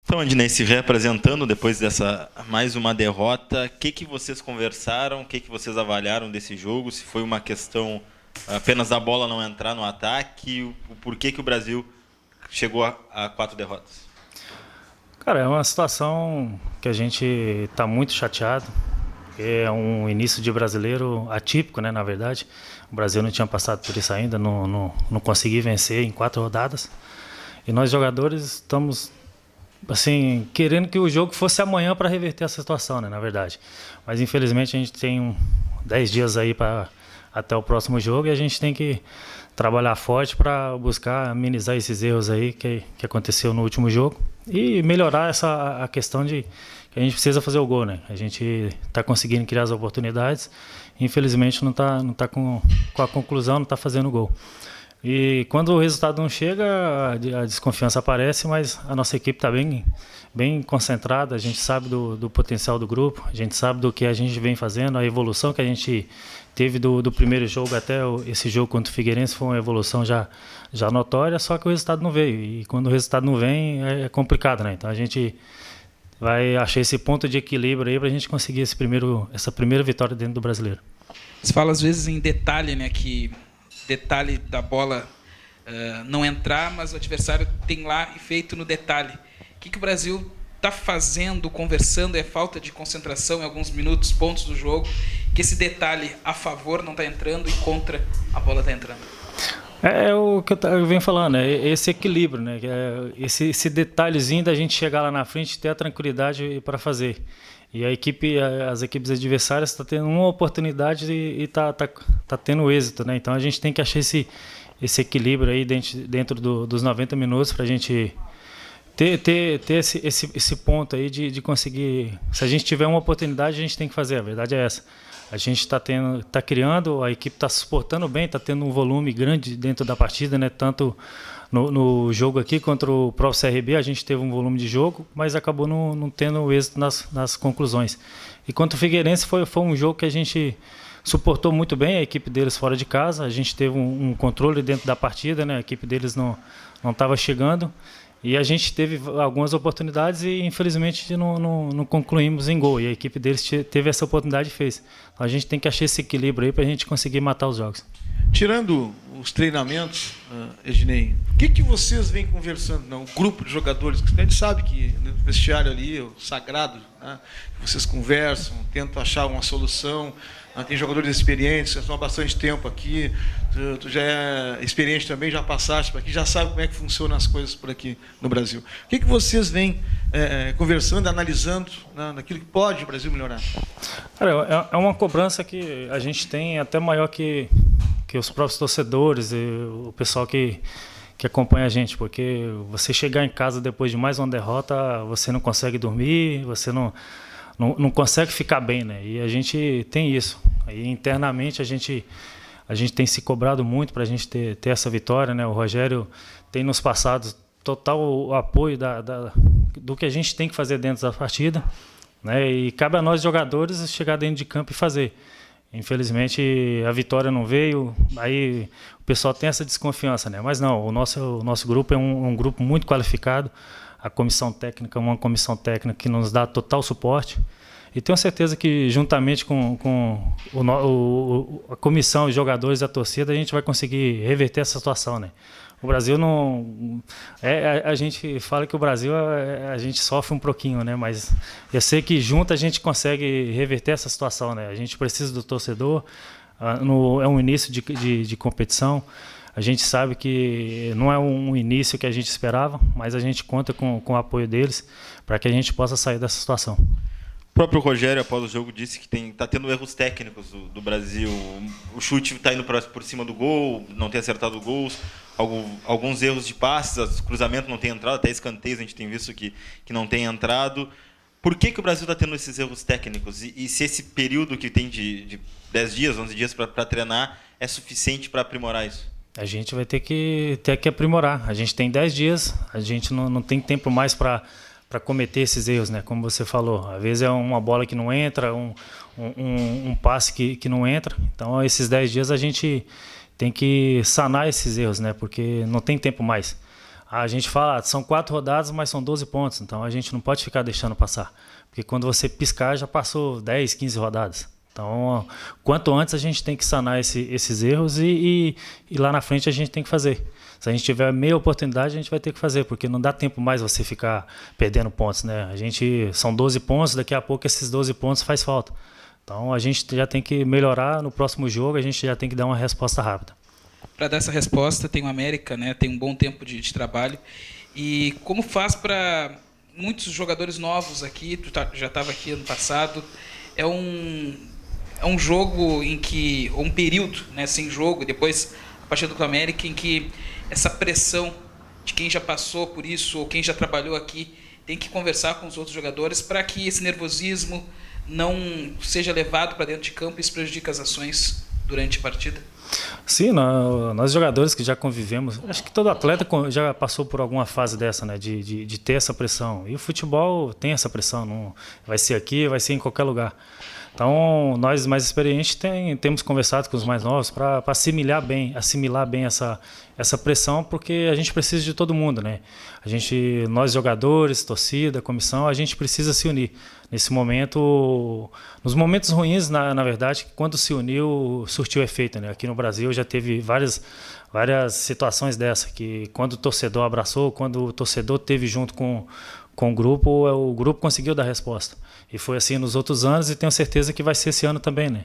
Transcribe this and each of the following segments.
Então, Andinei, se reapresentando depois dessa mais uma derrota, o que vocês conversaram, o que vocês avaliaram desse jogo? Se foi uma questão apenas da bola não entrar no ataque, o porquê que o Brasil chegou a 4 derrotas? Cara, é uma situação que a gente está muito chateado. É um início de brasileiro atípico, né, na verdade. O Brasil não tinha passado por isso ainda, não consegui vencer em 4 rodadas. E nós jogadores estamos assim, querendo que o jogo fosse amanhã para reverter essa situação, né, na verdade. Mas infelizmente a gente tem 10 dias aí até o próximo jogo e a gente tem que trabalhar forte para buscar amenizar esses erros aí que aconteceu no último jogo e melhorar a questão de que a gente precisa fazer o gol, né? A gente está conseguindo criar as oportunidades, infelizmente não tá com a conclusão, não está fazendo gol. E quando o resultado não chega, a desconfiança aparece, mas a nossa equipe está bem concentrada, a gente sabe do potencial do grupo, a gente sabe do que a gente vem fazendo, a evolução que a gente teve do primeiro jogo até esse jogo contra o Figueirense foi uma evolução já notória, só que o resultado não veio. E quando o resultado não vem, é complicado, né? Então a gente vai achar esse ponto de equilíbrio aí para a gente conseguir essa primeira vitória dentro do Brasileiro. Você fala às vezes em detalhe, né, que detalhe da bola não entrar, mas o adversário tem lá e feito no detalhe. O que o Brasil está fazendo, conversando, é falta de concentração em alguns minutos, pontos do jogo, que esse detalhe a favor não está entrando e contra a bola está entrando? É o que eu venho falando, é esse equilíbrio, né? Esse detalhezinho da gente chegar lá na frente e ter a tranquilidade para fazer. E as equipes adversárias estão tendo uma oportunidade e tá tendo êxito, né? Então a gente tem que achar esse equilíbrio aí dentro dos 90 minutos para a gente ter esse ponto aí de conseguir. Se a gente tiver uma oportunidade, a gente tem que fazer. A verdade é essa. A gente está criando, a equipe está suportando bem, está tendo um volume grande dentro da partida, né? Tanto no jogo aqui contra o próprio CRB, a gente teve um volume de jogo, mas acabou não tendo êxito nas conclusões. E contra o Figueirense foi um jogo que a gente suportou muito bem, a equipe deles fora de casa, a gente teve um controle dentro da partida, né? A equipe deles não estava chegando. E a gente teve algumas oportunidades e, infelizmente, não concluímos em gol. E a equipe deles teve essa oportunidade e fez. Então, a gente tem que achar esse equilíbrio aí para a gente conseguir matar os jogos. Tirando os treinamentos, Ednei, o que vocês vêm conversando? Um grupo de jogadores, a gente sabe que no vestiário ali, o sagrado, né, vocês conversam, tentam achar uma solução. Tem jogadores experientes, vocês estão há bastante tempo aqui, tu já é experiente também, já passaste por aqui, já sabe como é que funcionam as coisas por aqui no Brasil. O que vocês vêm conversando, analisando, né, naquilo que pode o Brasil melhorar? Cara, é uma cobrança que a gente tem até maior que os próprios torcedores e o pessoal que acompanha a gente, porque você chegar em casa depois de mais uma derrota, você não consegue dormir, você não consegue ficar bem, né? E a gente tem isso. Aí, internamente, a gente tem se cobrado muito para a gente ter essa vitória, né? O Rogério tem nos passado total apoio do que a gente tem que fazer dentro da partida, né? E cabe a nós, jogadores, chegar dentro de campo e fazer. Infelizmente, a vitória não veio, aí o pessoal tem essa desconfiança, né? Mas não, o nosso grupo é um grupo muito qualificado. A comissão técnica é uma comissão técnica que nos dá total suporte. E tenho certeza que, juntamente com a comissão, os jogadores e a torcida, a gente vai conseguir reverter essa situação, né? O Brasil não... a gente fala que o Brasil, a gente sofre um pouquinho, né? Mas eu sei que junto a gente consegue reverter essa situação, né? A gente precisa do torcedor, é um início de competição. A gente sabe que não é um início que a gente esperava, mas a gente conta com o apoio deles para que a gente possa sair dessa situação. O próprio Rogério, após o jogo, disse que está tendo erros técnicos do Brasil. O chute está indo por cima do gol, não tem acertado gols, alguns erros de passes, cruzamento não tem entrado, até escanteios a gente tem visto que não tem entrado. Por que o Brasil está tendo esses erros técnicos? E se esse período que tem de 10 dias, 11 dias para treinar é suficiente para aprimorar isso? A gente vai ter que aprimorar. A gente tem 10 dias, a gente não tem tempo mais para cometer esses erros, né? Como você falou, às vezes é uma bola que não entra, um passe que não entra. Então, esses 10 dias a gente tem que sanar esses erros, né? Porque não tem tempo mais. A gente fala, são 4 rodadas, mas são 12 pontos, então a gente não pode ficar deixando passar. Porque quando você piscar, já passou 10, 15 rodadas. Então, quanto antes a gente tem que sanar esses erros e lá na frente a gente tem que fazer. Se a gente tiver meia oportunidade, a gente vai ter que fazer, porque não dá tempo mais você ficar perdendo pontos, né? São 12 pontos, daqui a pouco esses 12 pontos faz falta. Então, a gente já tem que melhorar no próximo jogo, a gente já tem que dar uma resposta rápida. Para dar essa resposta, tem o América, né? Tem um bom tempo de trabalho. E como faz para muitos jogadores novos aqui, já estava aqui ano passado, é um jogo em que, ou um período, né, sem jogo, depois a partida do América, em que essa pressão de quem já passou por isso ou quem já trabalhou aqui tem que conversar com os outros jogadores para que esse nervosismo não seja levado para dentro de campo e isso prejudique as ações durante a partida? Sim, nós jogadores que já convivemos, acho que todo atleta já passou por alguma fase dessa, né, de ter essa pressão. E o futebol tem essa pressão, não vai ser aqui, vai ser em qualquer lugar. Então, nós mais experientes temos conversado com os mais novos para assimilar bem essa pressão, porque a gente precisa de todo mundo, né? Nós jogadores, torcida, comissão, a gente precisa se unir. Nesse momento, nos momentos ruins, na verdade, quando se uniu, surtiu efeito, né? Aqui no Brasil já teve várias situações dessa, que quando o torcedor abraçou, quando o torcedor teve junto com o grupo conseguiu dar resposta. E foi assim nos outros anos e tenho certeza que vai ser esse ano também, né?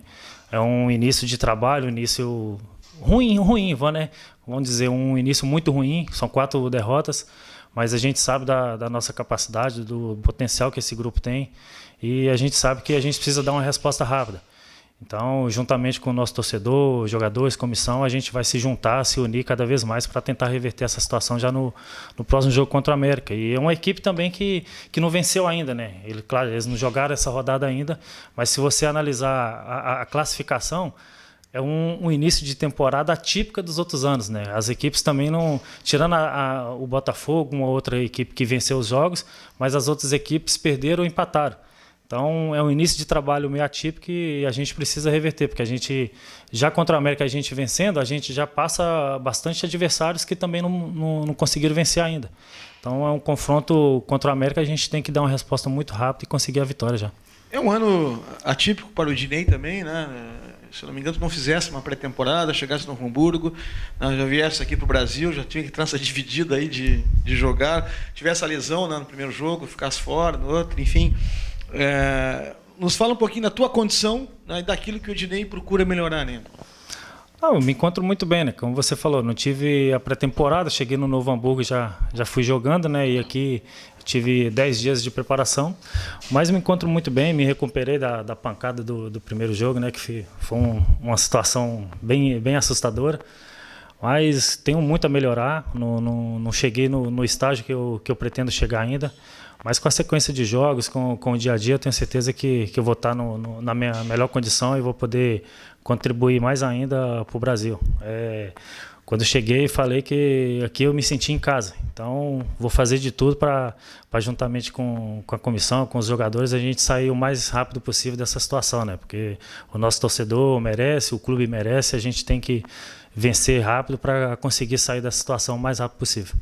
É um início de trabalho, um início ruim, né? Vamos dizer, um início muito ruim, são 4 derrotas, mas a gente sabe da nossa capacidade, do potencial que esse grupo tem e a gente sabe que a gente precisa dar uma resposta rápida. Então, juntamente com o nosso torcedor, jogadores, comissão, a gente vai se juntar, se unir cada vez mais para tentar reverter essa situação já no próximo jogo contra o América. E é uma equipe também que não venceu ainda, né? Claro, eles não jogaram essa rodada ainda, mas se você analisar a classificação, é um início de temporada atípica dos outros anos, né? As equipes também não... Tirando o Botafogo, uma outra equipe que venceu os jogos, mas as outras equipes perderam ou empataram. Então, é um início de trabalho meio atípico e a gente precisa reverter, porque a gente, já contra a América, a gente vencendo, a gente já passa bastante adversários que também não conseguiram vencer ainda. Então, é um confronto contra a América, a gente tem que dar uma resposta muito rápida e conseguir a vitória já. É um ano atípico para o Ednei também, né? Se não me engano, tu não fizesse uma pré-temporada, chegasse no Hamburgo, já viesse aqui para o Brasil, já tinha que trança dividida aí de jogar, tivesse a lesão, né, no primeiro jogo, ficasse fora, no outro, enfim... nos fala um pouquinho da tua condição, né, e daquilo que o Ednei procura melhorar, né? Eu me encontro muito bem, né? Como você falou, não tive a pré-temporada, cheguei no Novo Hamburgo e já fui jogando, né? E aqui tive 10 dias de preparação, mas me encontro muito bem, me recuperei da pancada do primeiro jogo, né? Que foi uma situação bem assustadora. Mas tenho muito a melhorar, não cheguei no estágio que eu pretendo chegar ainda. Mas com a sequência de jogos, com o dia a dia, eu tenho certeza que eu vou estar na minha melhor condição e vou poder contribuir mais ainda para o Brasil. Quando eu cheguei, falei que aqui eu me senti em casa. Então, vou fazer de tudo para juntamente com a comissão, com os jogadores, a gente sair o mais rápido possível dessa situação, né? Porque o nosso torcedor merece, o clube merece, a gente tem que vencer rápido para conseguir sair dessa situação o mais rápido possível.